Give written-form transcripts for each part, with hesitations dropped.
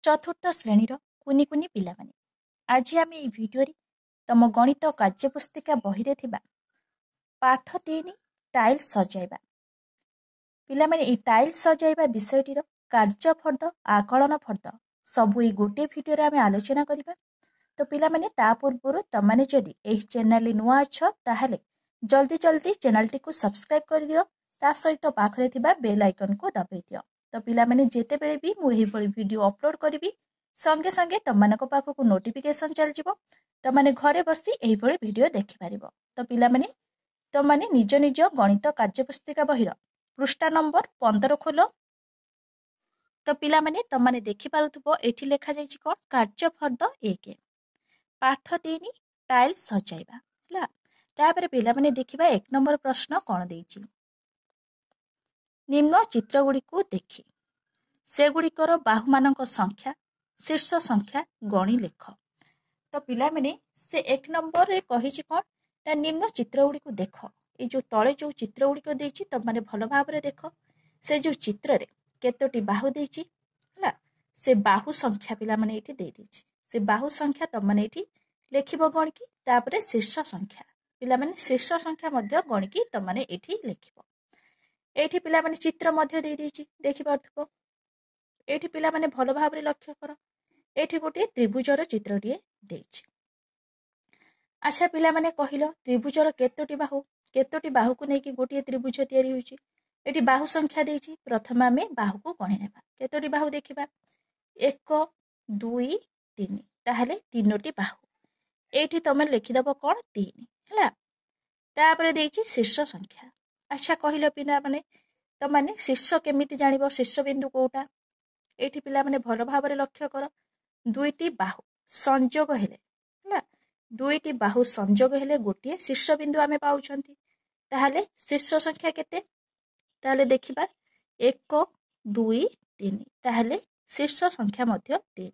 चतुर्थ श्रेणीर कुनि कुनि पिलामाने आज आम ये भिडियो तम गणित कार्यपुस्तिका बही पाठ 3 टाइल सजाइबा पिलामाने ये टाइल सजाइबा विषयटीर कार्यफर्द आकलन फर्द सबू ये गोटे भिडियो आम आलोचना करबा। तो पिलामाने ता पूर्व तमाने जदि एही चैनल नुआ अछ ताहले जल्दी जल्दी चैनल टी को सब्सक्राइब कर दियो ता सहित पाखरे थिबा बेल आइकन को दबाई दियो। तो पिलामाने जेते बेले भी मु एही भली वीडियो अपलोड करबी संगे संगे तमानक पाखक नोटिफिकेशन चल जिवो तमाने घरे बसी एही भली वीडियो देखि पारिबो। तो पिलामाने तमाने निज निज गणित कार्यपुस्तिका बहिर पृष्ठा नंबर 15 खोल। तो पिलामाने तमाने देखि पारुथबो एठी लेखा जायछि कोन कार्यफर्द 1 पाठ 3 टाइल सजाइबा हला। तापर पिलामाने देखिबा 1 नंबर प्रश्न कोन देछि निम्न चित्र गुडी को देखि से गुडिकर बाहु मानक संख्या शीर्ष संख्या गणी लेख। तो पिलामाने से 1 नंबर रे कहिछि कोन ता निम्न चित्र गुडी को देख ए जो तळे जो चित्र गुडी को देछि त माने भलो भाबरे देख से जो चित्र रे केतोटी बाहु देछि हला से बाहु संख्या पिलामाने एठी दे देछि से बाहु संख्या त माने एठी लेखिबो गणकी तापरे शीर्ष संख्या पिलामाने शीर्ष संख्या मध्य गणकी त माने एठी लेखिबो। एठी पिलामाने चित्र मध्य दे देछि देखि पारथबो एठी पिलामाने भलो भाबरे लक्ष्य कर एठी गोटे त्रिभुजर चित्रटिए देछि। अच्छा पिलामाने कहिलो त्रिभुजर केतोटी बाहु को नेकी गोटे त्रिभुज तयारी होछि एठी बाहु संख्या देछि प्रथम आमे बाहु को गणि नेबा केतोटी बाहु देखिबा 1 2 3 ताहले तीनोटी बाहु एठी तमे लिखि दबो कोन 3 हला। तापरे देछि शीर्ष संख्या। अच्छा कहिलो पिना माने त माने शीर्ष केमिति जानिबो शीर्ष बिंदु कोटा एठी पिला माने भलो भाबरे लक्ष्य कर दुईटी बाहु संयोग हेले हला दुईटी बाहु संयोग हेले गोटे शीर्ष बिंदु आमे पाउछंती ताहले शीर्ष संख्या केते ताहले देखिबा 1 2 3 ताहले शीर्ष संख्या मध्य 3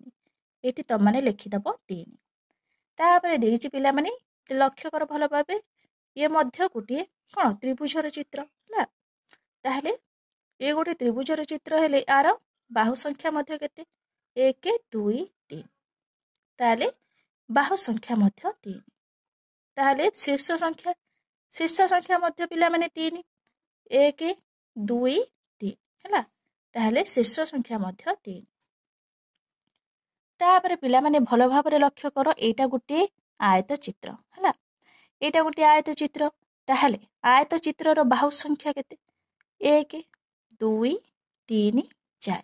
एठी त माने लिखि दबो 3। तापरे देछि पिला माने लक्ष्य कर भलो भाबे ये मध्य गोटे कोन त्रिभुजर चित्र हला ताहले ए गोटे त्रिभुजर चित्र हेले आर बाहु संख्या मध्य केते 1 2 3 ताहले बाहु संख्या मध्य 3 ताहले शीर्ष संख्या मध्य पिला माने 3 1 2 3 हला ताहले शीर्ष संख्या मध्य 3। तापरे पिला माने भलो भाबरे लक्ष्य कर एटा गोटे आयत चित्र हला एटा गोटे आयत चित्र ताहले आयत चित्र रो बाहु संख्या केते 1 2 3 4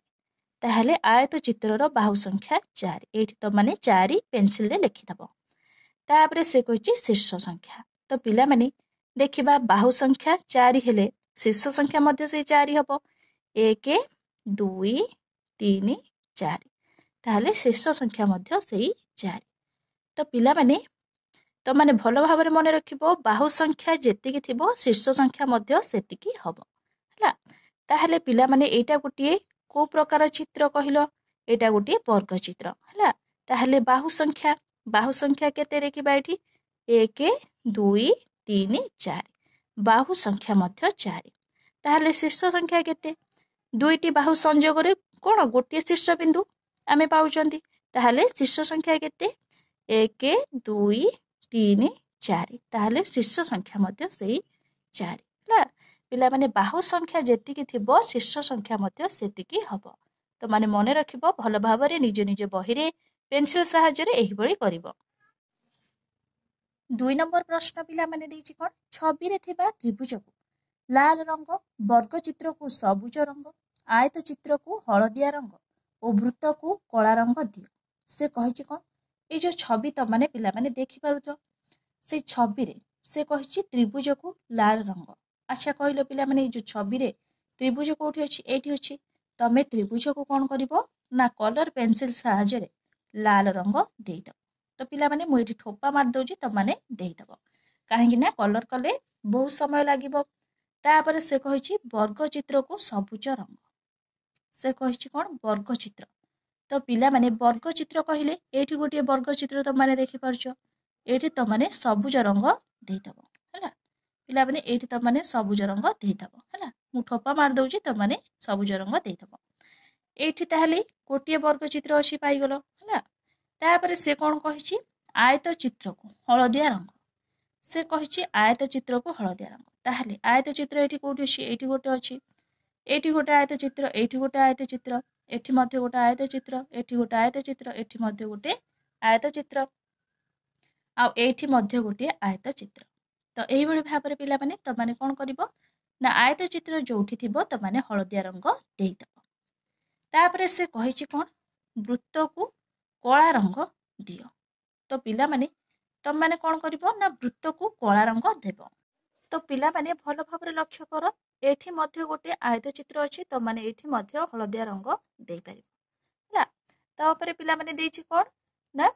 ताहले आयत चित्र रो बाहु संख्या 4 एठी तो माने 4 पेंसिल रे लिखि दबो। तापरे से कहिछि शीर्ष संख्या। तो पिला माने देखिबा बाहु संख्या 4 हेले शीर्ष संख्या मध्य से 4 हबो 1 2 3 4 ताहले शीर्ष संख्या मध्य से 4। तो पिला माने तो माने भलो भाबरे मने रखिबो बाहु संख्या जेतिकी थिबो शीर्ष संख्या मध्य सेतिकी हबो हला। ताहले पिला माने एटा गोटे को प्रकार चित्र कहिलो एटा गोटे वर्ग चित्र हला ताहले बाहु संख्या केते देखिबा एठी 1 2 3 4 बाहु संख्या मध्य 4 ताहले शीर्ष संख्या केते दुईटी बाहु संयोग रे कोन गोटे शीर्ष बिंदु आमे पाउचंती ताहले शीर्ष संख्या केते 1 2 3 4 ताहले शीर्ष संख्या मध्य सेही 4 हला पिला माने बाहु संख्या जेतिकी थिबो शीर्ष संख्या मध्य सेतिकी हबो। तो माने मने रखिबो भलो भाबरे निज निज बहिरे पेंसिल सहायता रे एही भली करिवो। 2 नंबर प्रश्न पिला माने देछि कोन छवि रे थिबा त्रिभुज को लाल रंग वर्ग चित्र को सबुज रंग आयत चित्र को हळदिया रंग और वृत्त को कला रंग दियो। से कहिछि कोन ए जो छवि त माने पिला माने देखि पारुतो से छवि रे से कहिछि त्रिभुज को लाल रंग। अच्छा कहिलो पिला माने जो छवि रे त्रिभुज कोठी अछि एठी अछि तमे त्रिभुज को कोन करिवो ना कलर पेंसिल सहायता रे लाल रंग देई दो। तो पिला माने मु एठी ठोपा मार दोजी त माने देई दबो काहे कि ना कलर कले बहुत समय लागिवो। तापर से कहिछि वर्ग चित्र को सबुज रंग से कहिछि कोन वर्ग चित्र। तो पिला माने वर्ग चित्र कहिले एठी गोटे वर्ग चित्र त माने देखि परछो एठी त माने सबुज रंग देई दबो हला पिला माने एठी त माने सबुज रंग देई दबो हला मु ठोपा मार दोजी त माने सबुज रंग देई दबो। ଏଇଠି ତାହେଲେ ଗୋଟିଏ ବର୍ଗ ଚିତ୍ର ଅଛି ପାଇଗଲ ହେଲା। ତାପରେ ସେ କ'ଣ କହିଛି ଆୟତ ଚିତ୍ରକୁ ହଳଦିଆ ରଙ୍ଗ। ସେ କହିଛି ଆୟତ ଚିତ୍ରକୁ ହଳଦିଆ ରଙ୍ଗ। ତାହେଲେ ଆୟତ ଚିତ୍ର ଏଇଠି କୋଉଠି ଅଛି? ଏଇଠି ଗୋଟେ ଅଛି। ଏଇଠି ଗୋଟେ ଆୟତ ଚିତ୍ର, ଏଇଠି ଗୋଟେ ଆୟତ ଚିତ୍ର, ଏଠି ମଧ୍ୟ ଗୋଟେ ଆୟତ ଚିତ୍ର, ଏଠି ଗୋଟେ ଆୟତ ଚିତ୍ର, ଏଠି ମଧ୍ୟ ଗୋଟେ ଆୟତ ଚିତ୍ର, ଆଉ ଏଇଠି ମଧ୍ୟ ଗୋଟିଏ ଆୟତ ଚିତ୍ର। ତ ଏଇଭଳି ଭାବରେ ପିଲାମାନେ ତମାନେ କ'ଣ କରିବ ନା ଆୟତ ଚିତ୍ର ଯୋଉଠି ଥିବ ତମାନେ ହଳଦିଆ ରଙ୍ଗ ଦେଇଦବ। ତାପରେ ସେ କହିଛି କ'ଣ ବୃତ୍ତକୁ କଳା ରଙ୍ଗ ଦିଅ। ତ ପିଲାମାନେ ତମାନେ କ'ଣ କରିବ ନା ବୃତ୍ତକୁ କଳା ରଙ୍ଗ ଦେବ। ତ ପିଲାମାନେ ଭଲ ଭାବରେ ଲକ୍ଷ୍ୟ କର, ଏଠି ମଧ୍ୟ ଗୋଟେ ଆୟତ ଚିତ୍ର ଅଛି, ତମାନେ ଏଠି ମଧ୍ୟ ହଳଦିଆ ରଙ୍ଗ ଦେଇପାରିବ ହେଲା। ତାପରେ ପିଲାମାନେ ଦେଇଛି କ'ଣ ନା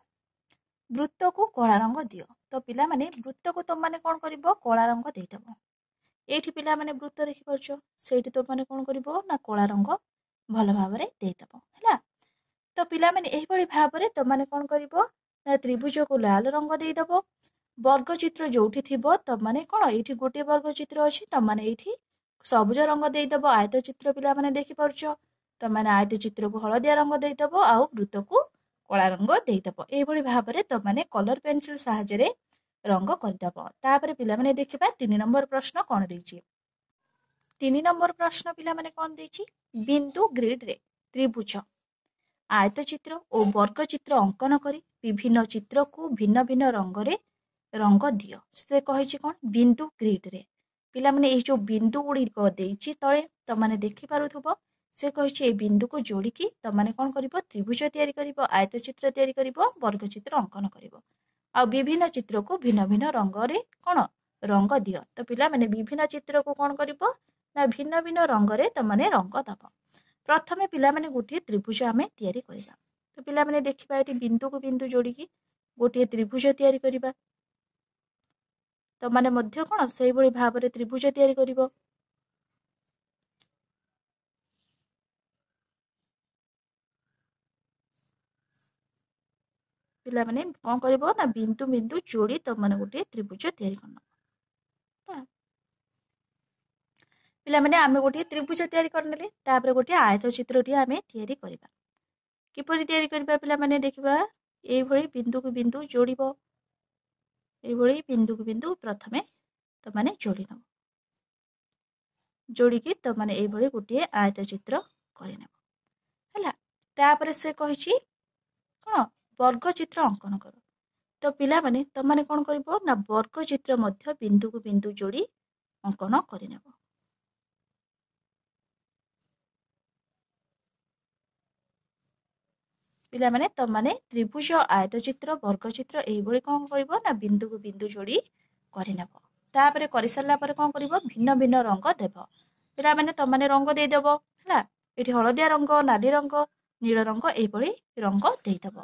ବୃତ୍ତକୁ କଳା ରଙ୍ଗ ଦିଅ। ତ ପିଲାମାନେ ବୃତ୍ତକୁ ତମାନେ କ'ଣ କରିବ କଳା ରଙ୍ଗ ଦେଇଦବ। ଏଇଠି ପିଲାମାନେ ବୃତ୍ତ ଦେଖିପାରୁଛ, ସେଇଠି ତମାନେ କ'ଣ କରିବ ନା କଳା ରଙ୍ଗ ଭଲ ଭାବରେ ଦେଇଦବ ହେଲା। ତ ପିଲାମାନେ ଏହିଭଳି ଭାବରେ ତମାନେ କ'ଣ କରିବ ନା ତ୍ରିଭୁଜକୁ ଲାଲ ରଙ୍ଗ ଦେଇଦବ। ବର୍ଗ ଚିତ୍ର ଯୋଉଠି ଥିବ ତମାନେ କ'ଣ ଏଇଠି ଗୋଟିଏ ବର୍ଗ ଚିତ୍ର ଅଛି, ତମାନେ ଏଇଠି ସବୁଜ ରଙ୍ଗ ଦେଇଦବ। ଆୟତ ଚିତ୍ର ପିଲାମାନେ ଦେଖିପାରୁଛ, ତମାନେ ଆୟତ ଚିତ୍ରକୁ ହଳଦିଆ ରଙ୍ଗ ଦେଇଦବ ଆଉ ବୃତ୍ତକୁ କଳା ରଙ୍ଗ ଦେଇଦବ। ଏଇଭଳି ଭାବରେ ତମାନେ କଲର ପେନସିଲ ସାହାଯ୍ୟରେ ରଙ୍ଗ କରିଦବ। ତାପରେ ପିଲାମାନେ ଦେଖିବା 3 ନମ୍ବର ପ୍ରଶ୍ନ କ'ଣ ଦେଇଛି। 3 ନମ୍ବର ପ୍ରଶ୍ନ ପିଲାମାନେ କ'ଣ ଦେଇଛି ବିନ୍ଦୁ ଗ୍ରିଡରେ ତ୍ରିଭୁଜ, ଆୟତ ଚିତ୍ର ଓ ବର୍ଗ ଚିତ୍ର ଅଙ୍କନ କରି ବିଭିନ୍ନ ଚିତ୍ରକୁ ଭିନ୍ନ ଭିନ୍ନ ରଙ୍ଗରେ ରଙ୍ଗ ଦିଅ। ସେ କହିଛି କ'ଣ ବିନ୍ଦୁ ଗ୍ରିଡରେ। ପିଲାମାନେ ଏଇ ଯୋଉ ବିନ୍ଦୁ ଗୁଡ଼ିକ ଦେଇଛି ତଳେ ତମାନେ ଦେଖିପାରୁଥିବ, ସେ କହିଛି ଏଇ ବିନ୍ଦୁକୁ ଯୋଡ଼ିକି ତମାନେ କ'ଣ କରିବ ତ୍ରିଭୁଜ ତିଆରି କରିବ, ଆୟତ ଚିତ୍ର ତିଆରି କରିବ, ବର୍ଗ ଚିତ୍ର ଅଙ୍କନ କରିବ। ଆଉ ବିଭିନ୍ନ ଚିତ୍ରକୁ ଭିନ୍ନ ଭିନ୍ନ ରଙ୍ଗରେ କ'ଣ ରଙ୍ଗ ଦିଅ। ତ ପିଲାମାନେ ବିଭିନ୍ନ ଚିତ୍ରକୁ କ'ଣ କରିବ ନା ଭିନ୍ନ ଭିନ୍ନ ରଙ୍ଗରେ ତମାନେ ରଙ୍ଗ ଦବ। ପ୍ରଥମେ ପିଲାମାନେ ଗୋଟିଏ ତ୍ରିଭୁଜ ଆମେ ତିଆରି କରିବା। ତ ପିଲାମାନେ ଦେଖିବା ଏଠି ବିନ୍ଦୁକୁ ବିନ୍ଦୁ ଯୋଡ଼ିକି ଗୋଟିଏ ତ୍ରିଭୁଜ ତିଆରି କରିବା। ତମାନେ ମଧ୍ୟ କ'ଣ ସେଇଭଳି ଭାବରେ ତ୍ରିଭୁଜ ତିଆରି କରିବ। ପିଲାମାନେ କ'ଣ କରିବ ନା ବିନ୍ଦୁ ବିନ୍ଦୁ ଯୋଡ଼ି ତମାନେ ଗୋଟିଏ ତ୍ରିଭୁଜ ତିଆରି କରିନେବ। ପିଲାମାନେ ଆମେ ଗୋଟିଏ ତ୍ରିଭୁଜ ତିଆରି କରିନେଲେ, ତାପରେ ଗୋଟିଏ ଆୟତ ଚିତ୍ରଟିଏ ଆମେ ତିଆରି କରିବା। କିପରି ତିଆରି କରିବା ପିଲାମାନେ ଦେଖିବା, ଏଇଭଳି ବିନ୍ଦୁକୁ ବିନ୍ଦୁ ଯୋଡ଼ିବ। ଏଇଭଳି ବିନ୍ଦୁକୁ ବିନ୍ଦୁ ପ୍ରଥମେ ତମାନେ ଯୋଡ଼ି ନେବ, ଯୋଡ଼ିକି ତମାନେ ଏଇଭଳି ଗୋଟିଏ ଆୟତ ଚିତ୍ର କରିନେବ ହେଲା। ତାପରେ ସେ କହିଛି କ'ଣ ବର୍ଗ ଚିତ୍ର ଅଙ୍କନ କର। ତ ପିଲାମାନେ ତମାନେ କ'ଣ କରିବ ନା ବର୍ଗ ଚିତ୍ର ମଧ୍ୟ ବିନ୍ଦୁକୁ ବିନ୍ଦୁ ଯୋଡ଼ି ଅଙ୍କନ କରିନେବ। ପିଲାମାନେ ତମାନେ ତ୍ରିଭୁଜ, ଆୟତ ଚିତ୍ର, ବର୍ଗ ଚିତ୍ର ଏଇଭଳି କ'ଣ କରିବ ନା ବିନ୍ଦୁକୁ ବିନ୍ଦୁ ଯୋଡ଼ି କରିନେବ। ତାପରେ କରିସାରିଲା ପରେ କ'ଣ କରିବ ଭିନ୍ନ ଭିନ୍ନ ରଙ୍ଗ ଦେବ। ପିଲାମାନେ ତମାନେ ରଙ୍ଗ ଦେଇଦବ ହେଲା। ଏଠି ହଳଦିଆ ରଙ୍ଗ, ନାଲି ରଙ୍ଗ, ନୀଳ ରଙ୍ଗ ଏଇଭଳି ରଙ୍ଗ ଦେଇଦବ।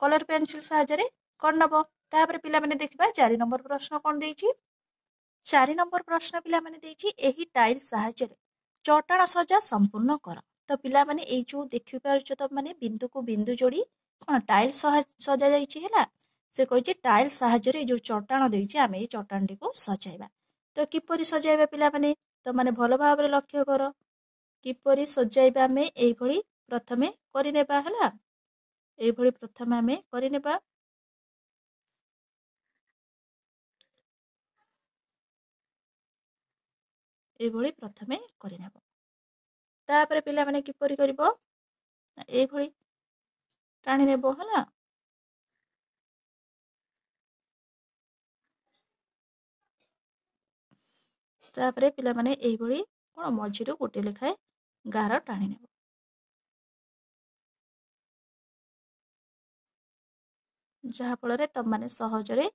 କଲର ପେନସିଲ ସାହାଯ୍ୟରେ କରିନେବ। ତାପରେ ପିଲାମାନେ ଦେଖିବା 4 ନମ୍ବର ପ୍ରଶ୍ନ କ'ଣ ଦେଇଛି। 4 ନମ୍ବର ପ୍ରଶ୍ନ ପିଲାମାନେ ଦେଇଛି ଏହି ଟାଇଲ ସାହାଯ୍ୟରେ ଚଟାଣ ସଜା ସମ୍ପୂର୍ଣ୍ଣ କର। ତ ପିଲାମାନେ ଏଇ ଯୋଉ ଦେଖିପାରୁଛ ତମାନେ ବିନ୍ଦୁକୁ ବିନ୍ଦୁ ଯୋଡ଼ି କ'ଣ ଟାଇଲ ସଜା ଯାଇଛି ହେଲା। ସେ କହିଛି ଟାଇଲ ସାହାଯ୍ୟରେ ଏଇ ଯୋଉ ଚଟାଣ ଦେଇଛି ଆମେ ଏଇ ଚଟାଣଟିକୁ ସଜାଇବା। ତ କିପରି ସଜାଇବା ପିଲାମାନେ ତମାନେ ଭଲ ଭାବରେ ଲକ୍ଷ୍ୟ କର। କିପରି ସଜାଇବା ଆମେ ଏଇଭଳି ପ୍ରଥମେ କରିନେବା ହେଲା। ଏଇଭଳି ପ୍ରଥମେ ଆମେ କରିନେବା। ଏଇଭଳି ପ୍ରଥମେ କରିନେବ। ତାପରେ ପିଲାମାନେ କିପରି କରିବ ଏଇଭଳି ଟାଣି ନେବ ହେଲା। ତାପରେ ପିଲାମାନେ ଏଇଭଳି କ'ଣ ମଝିରୁ ଗୋଟେ ଲେଖାଏ ଗାର ଟାଣି ନେବ। ଯାହା ଫଳରେ ତମାନେ ସହଜରେ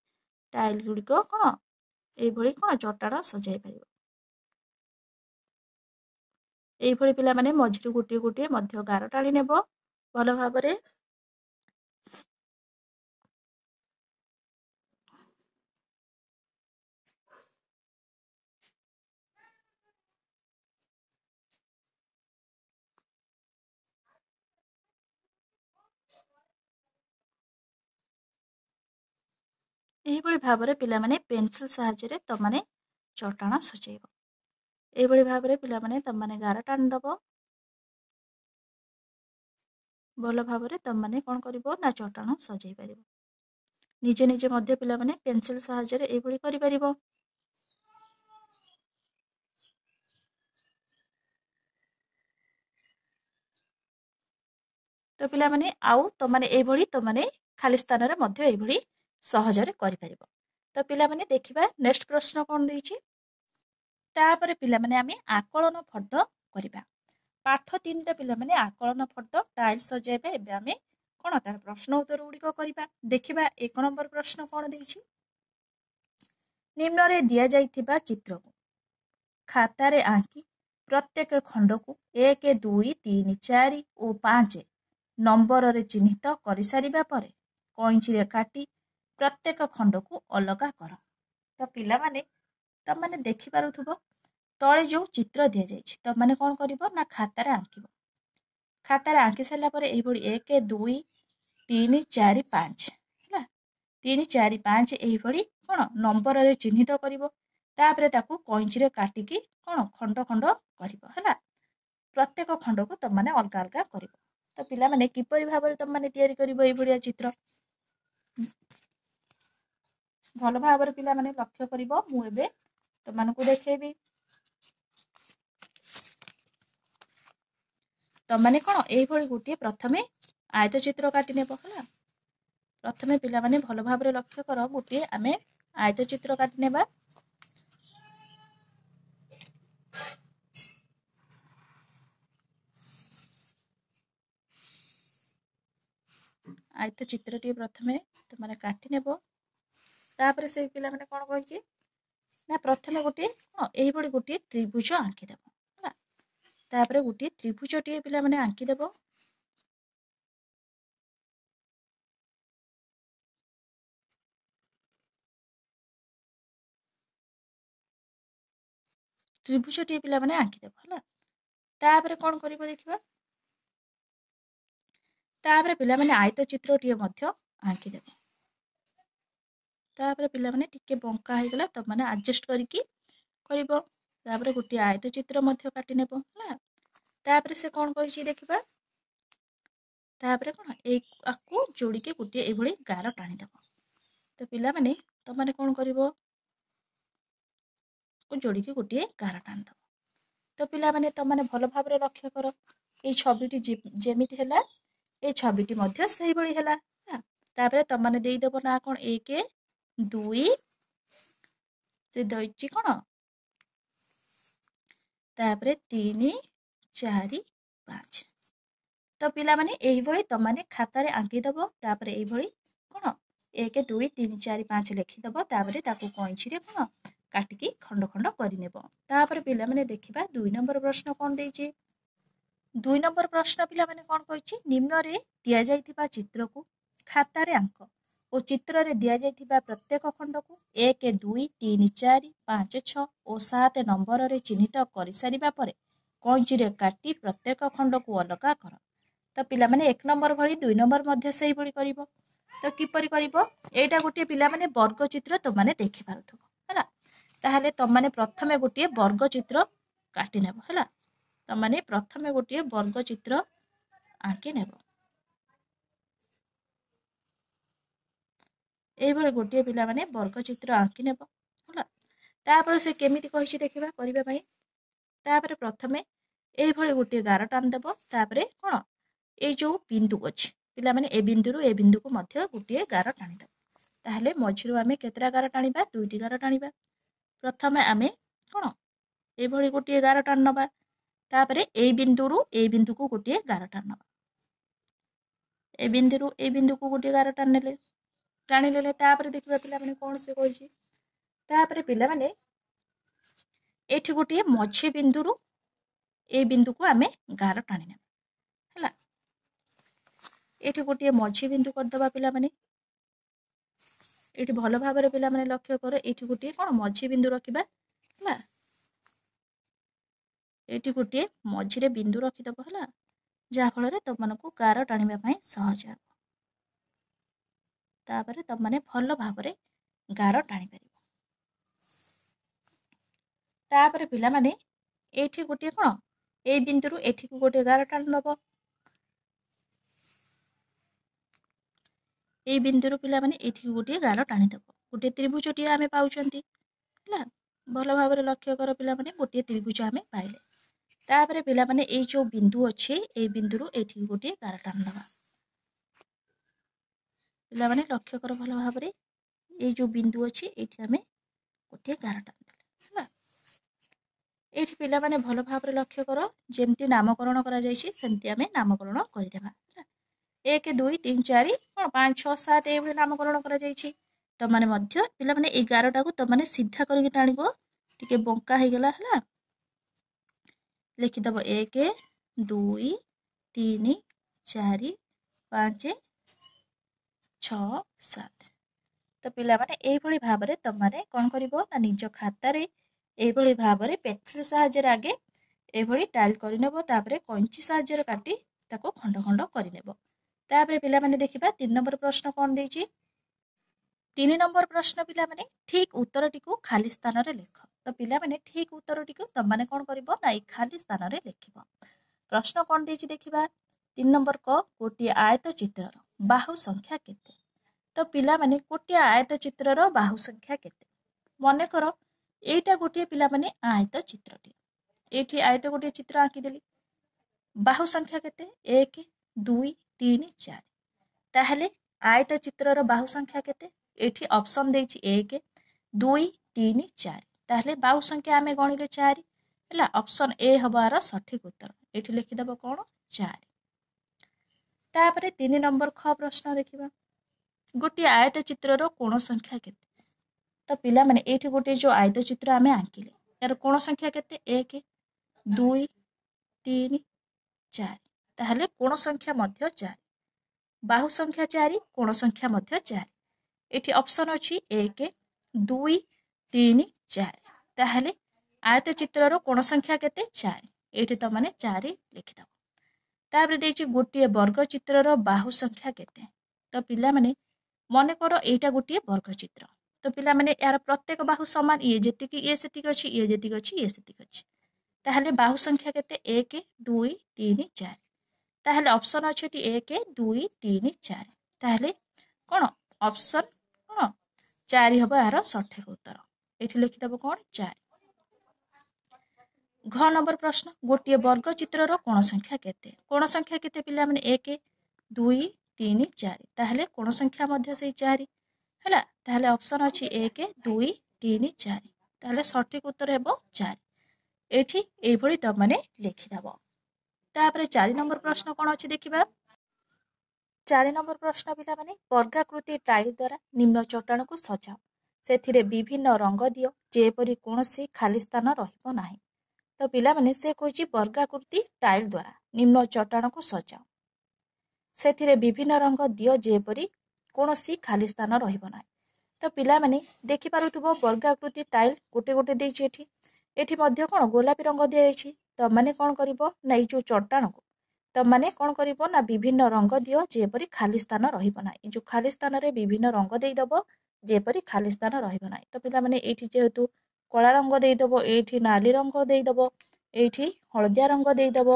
ଟାଇଲ ଗୁଡ଼ିକ କ'ଣ ଏଇଭଳି କ'ଣ ଚଟାଣ ସଜାଇ ପାରିବ। ଏଇଭଳି ପିଲାମାନେ ମଝିରୁ ଗୋଟିଏ ଗୋଟିଏ ମଧ୍ୟ ଗାର ଟାଣି ନେବ ଭଲ ଭାବରେ। ଏହିଭଳି ଭାବରେ ପିଲାମାନେ ପେନସିଲ ସାହାଯ୍ୟରେ ତମାନେ ଚଟାଣ ସଜେଇବ। ଏଇଭଳି ଭାବରେ ପିଲାମାନେ ତମାନେ ଗାର ଟାଣିଦେବ। ଭଲ ଭାବରେ ତମମାନେ କ'ଣ କରିବ ନା ଚଟାଣ ସଜେଇ ପାରିବ। ନିଜେ ନିଜେ ମଧ୍ୟ ପିଲାମାନେ ପେନସିଲ ସାହାଯ୍ୟରେ ଏଇଭଳି କରିପାରିବ। ତ ପିଲାମାନେ ଆଉ ତମମାନେ ଏଇଭଳି ତମମାନେ ଖାଲି ସ୍ଥାନରେ ମଧ୍ୟ ଏଇଭଳି ସହଜରେ କରିପାରିବ। ତ ପିଲାମାନେ ଦେଖିବା ନେକ୍ସଟ ପ୍ରଶ୍ନ କ'ଣ ଦେଇଛି। ତାପରେ ପିଲାମାନେ ଆମେ ଆକଳନ ଫର୍ଦ୍ଦ କରିବା। ପାଠ 3ରେ ପିଲାମାନେ ଆକଳନ ଫର୍ଦ୍ଦ ଟାଇଲ ସଜାଇବେ। ଏବେ ଆମେ କ'ଣ ତାର ପ୍ରଶ୍ନ ଉତ୍ତର ଗୁଡ଼ିକ କରିବା। ଦେଖିବା 1 ନମ୍ବର ପ୍ରଶ୍ନ କ'ଣ ଦେଇଛି। ନିମ୍ନରେ ଦିଆଯାଇଥିବା ଚିତ୍ରକୁ ଖାତାରେ ଆଙ୍କି ପ୍ରତ୍ୟେକ ଖଣ୍ଡକୁ 1, 2, 3, 4 ଓ 5 ନମ୍ବରରେ ଚିହ୍ନିତ କରିସାରିବା ପରେ କଇଁଚିରେ କାଟି ପ୍ରତ୍ୟେକ ଖଣ୍ଡକୁ ଅଲଗା କର। ତ ପିଲାମାନେ ତମମାନେ ଦେଖିପାରୁଥିବ ତଳେ ଯେଉଁ ଚିତ୍ର ଦିଆଯାଇଛି ତମମାନେ କ'ଣ କରିବ ନା ଖାତାରେ ଆଙ୍କିବ। ଖାତାରେ ଆଙ୍କି ସାରିଲା ପରେ ଏଇଭଳି 1, 2, 3, 4, 5 ହେଲା 3, 4, 5 ଏଇଭଳି କ'ଣ ନମ୍ବରରେ ଚିହ୍ନିତ କରିବ। ତାପରେ ତାକୁ କଇଁଚିରେ କାଟିକି କ'ଣ ଖଣ୍ଡ ଖଣ୍ଡ କରିବ ହେଲା। ପ୍ରତ୍ୟେକ ଖଣ୍ଡକୁ ତମମାନେ ଅଲଗା ଅଲଗା କରିବ। ତ ପିଲାମାନେ କିପରି ଭାବରେ ତମମାନେ ତିଆରି କରିବ ଏଇଭଳିଆ ଚିତ୍ର ଭଲ ଭାବରେ ପିଲାମାନେ ଲକ୍ଷ୍ୟ କରିବ। ମୁଁ ଏବେ ତମମାନଙ୍କୁ ଦେଖେଇବି। ତମମାନେ କ'ଣ ଏଇଭଳି ଗୋଟିଏ ପ୍ରଥମେ ଆୟତ ଚିତ୍ର କାଟି ନେବ ହେଲା। ପ୍ରଥମେ ପିଲାମାନେ ଭଲ ଭାବରେ ଲକ୍ଷ୍ୟ କର ଗୋଟିଏ ଆମେ ଆୟତ ଚିତ୍ର କାଟି ନେବା। ଆୟତ ଚିତ୍ରଟିଏ ପ୍ରଥମେ ତମମାନେ କାଟି ନେବ। ତାପରେ ସେ ପିଲାମାନେ କ'ଣ କହିଛି ନା ପ୍ରଥମେ ଗୋଟିଏ ଏଇଭଳି ଗୋଟିଏ ତ୍ରିଭୁଜ ଆଙ୍କିଦେବ ହେଲା। ତାପରେ ଗୋଟିଏ ତ୍ରିଭୁଜଟିଏ ପିଲାମାନେ ଆଙ୍କିଦେବ। ତ୍ରିଭୁଜଟିଏ ପିଲାମାନେ ଆଙ୍କିଦେବ ହେଲା। ତାପରେ କ'ଣ କରିବ ଦେଖିବା। ତାପରେ ପିଲାମାନେ ଆୟତ ଚିତ୍ରଟିଏ ମଧ୍ୟ ଆଙ୍କିଦେବ। ତାପରେ ପିଲାମାନେ ଟିକେ ବଙ୍କା ହେଇଗଲା ତମମାନେ ଆଡଜଷ୍ଟ କରିକି କରିବ। ତାପରେ ଗୋଟିଏ ଆୟତ ଚିତ୍ର ମଧ୍ୟ କାଟି ନେବ ହେଲା। ତାପରେ ସେ କ'ଣ କହିଛି ଦେଖିବା। ତାପରେ କ'ଣ ଆକୁ ଯୋଡ଼ିକି ଗୋଟିଏ ଏଇଭଳି ଗାର ଟାଣିଦେବ। ତ ପିଲାମାନେ ତମମାନେ କ'ଣ କରିବ ଯୋଡ଼ିକି ଗୋଟିଏ ଗାର ଟାଣିଦେବ। ତ ପିଲାମାନେ ତମମାନେ ଭଲ ଭାବରେ ଲକ୍ଷ୍ୟ କର ଏଇ ଛବିଟି ଯେମିତି ହେଲା এই ছবিটি ମଧ୍ୟ ସେଇଭଳି ହେଲା। ତାପରେ ତମମାନେ ଦେଇଦେବ ନା କ'ଣ 1, 2 ସେ ଦେଇଛି କ'ଣ ତାପରେ 3, 4, 5। ତ ପିଲାମାନେ ଏଇଭଳି ତମମାନେ ଖାତାରେ ଆଙ୍କିଦେବ। ତାପରେ ଏଇଭଳି କ'ଣ 1, 2, 3, 4, 5 ଲେଖିଦେବ। ତାପରେ ତାକୁ କଇଁଚିରେ କ'ଣ କାଟିକି ଖଣ୍ଡ ଖଣ୍ଡ କରିନେବ। ତାପରେ ପିଲାମାନେ ଦେଖିବା 2 ନମ୍ବର ପ୍ରଶ୍ନ କ'ଣ ଦେଇଛି। 2 ନମ୍ବର ପ୍ରଶ୍ନ ପିଲାମାନେ କ'ଣ କହିଛି ନିମ୍ନରେ ଦିଆଯାଇଥିବା ଚିତ୍ରକୁ ଖାତାରେ ଆଙ୍କ ଓ ଚିତ୍ରରେ ଦିଆଯାଇଥିବା ପ୍ରତ୍ୟେକ ଖଣ୍ଡକୁ 1, 2, 3, 4, 5, 6 ଓ 7 ନମ୍ବରରେ ଚିହ୍ନିତ କରିସାରିବା ପରେ କଇଁଚିରେ କାଟି ପ୍ରତ୍ୟେକ ଖଣ୍ଡକୁ ଅଲଗା କର। ତ ପିଲାମାନେ 1 ନମ୍ବର ଭଳି 2 ନମ୍ବର ମଧ୍ୟ ସେଇଭଳି କରିବ। ତ କିପରି କରିବ ଏଇଟା ଗୋଟିଏ ପିଲାମାନେ ବର୍ଗ ଚିତ୍ର ତମମାନେ ଦେଖିପାରୁଥିବ ହେଲା। ତାହେଲେ ତମମାନେ ପ୍ରଥମେ ଗୋଟିଏ ବର୍ଗ ଚିତ୍ର କାଟି ନେବ ହେଲା। ତମମାନେ ପ୍ରଥମେ ଗୋଟିଏ ବର୍ଗ ଚିତ୍ର ଆଙ୍କି ନେବ। এইଭଳି ଗୋଟିଏ ପିଲାମାନେ ବର୍ଗ ଚିତ୍ର ଆଙ୍କି ନେବ ହେଲା। ତାପରେ ସେ କେମିତି କହିଛି ଦେଖିବା କରିବା ପାଇଁ। ତାପରେ ପ୍ରଥମେ এইଭଳି ଗୋଟିଏ ଗାର ଟାଣିଦେବ। ତାପରେ କ'ଣ ଏଇ ଯେଉଁ ବିନ୍ଦୁ ଅଛି ପିଲାମାନେ ଏ ବିନ୍ଦୁରୁ ଏ ବିନ୍ଦୁକୁ ମଧ୍ୟ ଗୋଟିଏ ଗାର ଟାଣିଦେବ। ତାହେଲେ ମଝିରୁ ଆମେ କେତେଟା ଗାର ଟାଣିବା 2ଟି ଗାର ଟାଣିବା। ପ୍ରଥମେ ଆମେ କ'ଣ এইଭଳି ଗୋଟିଏ ଗାର ଟାଣି ନେବା। ତାପରେ এই ବିନ୍ଦୁରୁ এই ବିନ୍ଦୁକୁ ଗୋଟିଏ ଗାର ଟାଣି ନେବା। এই ବିନ୍ଦୁରୁ এই ବିନ୍ଦୁକୁ ଗୋଟିଏ ଗାର ଟାଣିନେଲେ ତାପରେ ଦେଖିବା ପିଲାମାନେ କ'ଣ ସେ କହିଛି। ତାପରେ ପିଲାମାନେ ଏଠି ଗୋଟିଏ ମଝି ବିନ୍ଦୁରୁ এই ବିନ୍ଦୁକୁ ଆମେ ଗାର ଟାଣିନେବା ହେଲା। ଏଠି ଗୋଟିଏ ମଝି ବିନ୍ଦୁ କରିଦେବା ପିଲାମାନେ। ଏଠି ଭଲ ଭାବରେ ପିଲାମାନେ ଲକ୍ଷ୍ୟ କର ଏଠି ଗୋଟିଏ କ'ଣ ମଝି ବିନ୍ଦୁ ରଖିବା ହେଲା। ଏଠି ଗୋଟିଏ ମଝିରେ ବିନ୍ଦୁ ରଖିଦେବ ହେଲା। ଯାହାଫଳରେ ତମମାନଙ୍କୁ ଗାର ଟାଣିବା ପାଇଁ ସହଜ ହେବ। ତାପରେ ତମମାନେ ଭଲ ଭାବରେ ଗାର ଟାଣିପାରିବ। ତାପରେ ପିଲାମାନେ ଏଇଠି ଗୋଟିଏ କ'ଣ ଏଇ ବିନ୍ଦୁରୁ ଏଠିକୁ ଗୋଟିଏ ଗାର ଟାଣିଦେବ। এই ବିନ୍ଦୁରୁ ପିଲାମାନେ ଏଠି ଗୋଟିଏ ଗାର ଟାଣିଦେବ। ଗୋଟିଏ ତ୍ରିଭୁଜଟିଏ ଆମେ ପାଉଛନ୍ତି ହେଲା। ଭଲ ଭାବରେ ଲକ୍ଷ୍ୟ କର ପିଲାମାନେ, ଗୋଟିଏ ତ୍ରିଭୁଜ ଆମେ ପାଇଲେ। ତାପରେ ପିଲାମାନେ ଏଇ ଯୋଉ ବିନ୍ଦୁ ଅଛି ଏଇ ବିନ୍ଦୁରୁ ଏଠି ଗୋଟିଏ ଗାର ଟାଣିଦେବା। ପିଲାମାନେ ଲକ୍ଷ୍ୟ କର ଭଲ ଭାବରେ, ଏଇ ଯୋଉ ବିନ୍ଦୁ ଅଛି ଏଇଠି ଆମେ ଗୋଟିଏ ଗାର ଟାଣିଦେଲେ ହେଲା। ଏଇଠି ପିଲାମାନେ ଭଲ ଭାବରେ ଲକ୍ଷ୍ୟ କର, ଯେମିତି ନାମକରଣ କରାଯାଇଛି ସେମିତି ଆମେ ନାମକରଣ କରିଦେବା ହେଲା। 1 2 3 4 5 6 7 ଏଇଭଳି ନାମକରଣ କରାଯାଇଛି। ତମାନେ ମଧ୍ୟ ପିଲାମାନେ ଏଇ ଗାରଟାକୁ ତମାନେ ସିଧା କରିକି ଟାଣିବ, ଟିକେ ବଙ୍କା ହେଇଗଲା ହେଲା। ଲେଖିଦେବ 1 2 3 4 5 6 7। ତ ପିଲାମାନେ ଏଇଭଳି ଭାବରେ ତମାନେ କ'ଣ କରିବ ନା ନିଜ ଖାତାରେ ଏଇଭଳି ଭାବରେ ପେନ୍ସିଲ ସାହାଯ୍ୟରେ ଆଗେ ଏଇଭଳି ଟାଇଲ୍ କରିନେବ, ତାପରେ କଇଞ୍ଚି ସାହାଯ୍ୟରେ କାଟି ତାକୁ ଖଣ୍ଡ ଖଣ୍ଡ କରିନେବ। ତାପରେ ପିଲାମାନେ ଦେଖିବା 3 ନମ୍ବର ପ୍ରଶ୍ନ କ'ଣ ଦେଇଛି। 3 ନମ୍ବର ପ୍ରଶ୍ନ ପିଲାମାନେ ଠିକ୍ ଉତ୍ତରଟିକୁ ଖାଲି ସ୍ଥାନରେ ଲେଖ। ତ ପିଲାମାନେ ଠିକ୍ ଉତ୍ତରଟିକୁ ତମାନେ କ'ଣ କରିବ ନା ଏଇ ଖାଲି ସ୍ଥାନରେ ଲେଖିବ। ପ୍ରଶ୍ନ କ'ଣ ଦେଇଛି ଦେଖିବା। 3 ନମ୍ବର କ ଗୋଟିଏ ଆୟତ ଚିତ୍ରର ବାହୁ ସଂଖ୍ୟା କେତେ? ତ ପିଲାମାନେ ଗୋଟିଏ ଆୟତ ଚିତ୍ରର ବାହୁ ସଂଖ୍ୟା କେତେ? ମନେକର ଏଇଟା ଗୋଟିଏ ପିଲାମାନେ ଆୟତ ଚିତ୍ରଟି। ଏଇଠି ଆୟତ ଗୋଟିଏ ଚିତ୍ର ଆଙ୍କିଦେଲି। ବାହୁ ସଂଖ୍ୟା କେତେ? 1 2 3 4। ତାହେଲେ ଆୟତ ଚିତ୍ରର ବାହୁ ସଂଖ୍ୟା କେତେ? ଏଠି ଅପସନ୍ ଦେଇଛି 1 2 3 4। ତାହେଲେ ବାହୁ ସଂଖ୍ୟା ଆମେ ଗଣିଲେ 4 ହେଲା। ଅପସନ୍ ଏ ହବାର ସଠିକ ଉତ୍ତର। ଏଠି ଲେଖିଦେବ କ'ଣ? 4। ତାପରେ 3 ନମ୍ବର ଖ ପ୍ରଶ୍ନ ଦେଖିବା। ଗୋଟିଏ ଆୟତ ଚିତ୍ରର କୋଣ ସଂଖ୍ୟା କେତେ? ତ ପିଲାମାନେ ଏଇଠି ଗୋଟିଏ ଯୋଉ ଆୟତ ଚିତ୍ର ଆମେ ଆଙ୍କିଲେ, ଏହାର କୋଣ ସଂଖ୍ୟା କେତେ? 1 2 3 4। ତାହେଲେ କୋଣ ସଂଖ୍ୟା ମଧ୍ୟ 4। ବାହୁ ସଂଖ୍ୟା 4, କୋଣ ସଂଖ୍ୟା ମଧ୍ୟ 4। ଏଠି ଅପସନ୍ ଅଛି 1 2 3 4। ତାହେଲେ ଆୟତ ଚିତ୍ରର କୋଣ ସଂଖ୍ୟା କେତେ? 4। ଏଇଠି ତମାନେ 4 ଲେଖିଦେବ। ତାପରେ ଦେଇଛି ଗୋଟିଏ ବର୍ଗ ଚିତ୍ରର ବାହୁ ସଂଖ୍ୟା କେତେ? ତ ପିଲାମାନେ ମନେକର ଏଇଟା ଗୋଟିଏ ବର୍ଗ ଚିତ୍ର। ତ ପିଲାମାନେ ଏହାର ପ୍ରତ୍ୟେକ ବାହୁ ସମାନ, ଇଏ ଯେତିକି ଇଏ ସେତିକି ଅଛି, ଇଏ ଯେତିକି ଅଛି ଇଏ ସେତିକି ଅଛି। ତାହେଲେ ବାହୁ ସଂଖ୍ୟା କେତେ? 1 2 3 4। ତାହେଲେ ଅପସନ୍ ଅଛି ଏଠି 1 2 3 4। ତାହେଲେ କ'ଣ ଅପସନ୍ କ'ଣ 4 ହେବ ଏହାର ସଠିକ ଉତ୍ତର। ଏଠି ଲେଖିଦେବ କ'ଣ? 4। ଘ ନମ୍ବର ପ୍ରଶ୍ନ ଗୋଟିଏ ବର୍ଗ ଚିତ୍ରର କୋଣ ସଂଖ୍ୟା କେତେ? କୋଣ ସଂଖ୍ୟା କେତେ ପିଲାମାନେ? 1 2 3 4। ତାହେଲେ କୋଣ ସଂଖ୍ୟା ମଧ୍ୟ ସେଇ 4 ହେଲା। ତାହେଲେ ଅପସନ୍ ଅଛି 1 2 3 4। ତାହେଲେ ସଠିକ ଉତ୍ତର ହେବ 4। ଏଠି ଏଇଭଳି ତମାନେ ଲେଖିଦେବ। ତାପରେ 4 ନମ୍ବର ପ୍ରଶ୍ନ କ'ଣ ଅଛି ଦେଖିବା। 4 ନମ୍ବର ପ୍ରଶ୍ନ ପିଲାମାନେ ବର୍ଗାକୃତି ଟାଇଲ୍ ଦ୍ୱାରା ନିମ୍ନ ଚଟାଣକୁ ସଜାଅ। ସେଥିରେ ବିଭିନ୍ନ ରଙ୍ଗ ଦିଅ, ଯେପରି କୌଣସି ଖାଲି ସ୍ଥାନ ରହିବ ନାହିଁ। ତ ପିଲାମାନେ ସେ କହିଛି ବର୍ଗାକୃତି ଟାଇଲ୍ ଦ୍ୱାରା ନିମ୍ନ ଚଟାଣକୁ ସଜାଅ। ସେଥିରେ ବିଭିନ୍ନ ରଙ୍ଗ ଦିଅ, ଯେପରି କୌଣସି ଖାଲି ସ୍ଥାନ ରହିବ ନାହିଁ। ତ ପିଲାମାନେ ଦେଖିପାରୁଥିବ ବର୍ଗାକୃତି ଟାଇଲ୍ ଗୋଟେ ଗୋଟେ ଦେଇଛି ଏଠି। ଏଠି ମଧ୍ୟ କ'ଣ ଗୋଲାପୀ ରଙ୍ଗ ଦିଆଯାଇଛି। ତମାନେ କ'ଣ କରିବ ନା ଏଇ ଯୋଉ ଚଟାଣକୁ ତମାନେ କ'ଣ କରିବ ନା ବିଭିନ୍ନ ରଙ୍ଗ ଦିଅ, ଯେପରି ଖାଲି ସ୍ଥାନ ରହିବ ନାହିଁ। ଏ ଯୋଉ ଖାଲି ସ୍ଥାନରେ ବିଭିନ୍ନ ରଙ୍ଗ ଦେଇଦବ, ଯେପରି ଖାଲି ସ୍ଥାନ ରହିବ ନାହିଁ। ତ ପିଲାମାନେ ଏଇଠି ଯେହେତୁ କଳା ରଙ୍ଗ ଦେଇଦବ, ଏଇଠି ନାଲି ରଙ୍ଗ ଦେଇଦବ, ଏଇଠି ହଳଦିଆ ରଙ୍ଗ ଦେଇଦବ,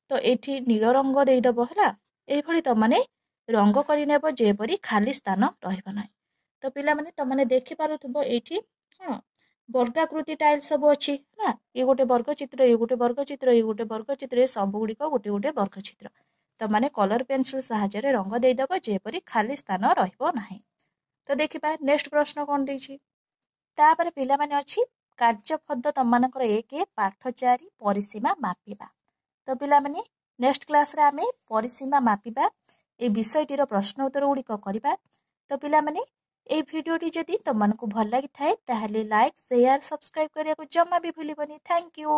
ତ ଏଇଠି ନୀଳ ରଙ୍ଗ ଦେଇଦବ ହେଲା। ଏଇଭଳି ତମାନେ ରଙ୍ଗ କରିନେବ, ଯେପରି ଖାଲି ସ୍ଥାନ ରହିବ ନାହିଁ। ତ ପିଲାମାନେ ତମାନେ ଦେଖିପାରୁଥିବ ଏଇଠି ହଁ ବର୍ଗାକୃତି ଟାଇଲ୍ ସବୁ ଅଛି ହେଲା। ଇଏ ଗୋଟେ ବର୍ଗ ଚିତ୍ର, ଇଏ ଗୋଟେ ବର୍ଗ ଚିତ୍ର, ଇଏ ଗୋଟେ ବର୍ଗ ଚିତ୍ର, ଏ ସବୁ ଗୁଡ଼ିକ ଗୋଟେ ଗୋଟେ ବର୍ଗ ଚିତ୍ର। ତମାନେ କଲର ପେନ୍ସିଲ ସାହାଯ୍ୟରେ ରଙ୍ଗ ଦେଇଦବ, ଯେପରି ଖାଲି ସ୍ଥାନ ରହିବ ନାହିଁ। ତ ଦେଖିବା ନେକ୍ସଟ ପ୍ରଶ୍ନ କ'ଣ ଦେଇଛି। ତାପରେ ପିଲାମାନେ ଅଛି କାର୍ଯ୍ୟପଦ ତମାନଙ୍କର 1 ପାଠ 4 ପରିସୀମା ମାପିବା। ତ ପିଲାମାନେ ନେକ୍ସଟ କ୍ଲାସରେ ଆମେ ପରିସୀମା ମାପିବା এই ବିଷୟଟିର ପ୍ରଶ୍ନ ଉତ୍ତର ଗୁଡ଼ିକ କରିବା। ତ ପିଲାମାନେ এই ଭିଡ଼ିଓଟି ଯଦି ତମମାନଙ୍କୁ ଭଲ ଲାଗିଥାଏ ତାହେଲେ ଲାଇକ୍ ସେୟାର ସବସ୍କ୍ରାଇବ୍ କରିବାକୁ ଜମା ବି ଭୁଲିବନି। Thank you.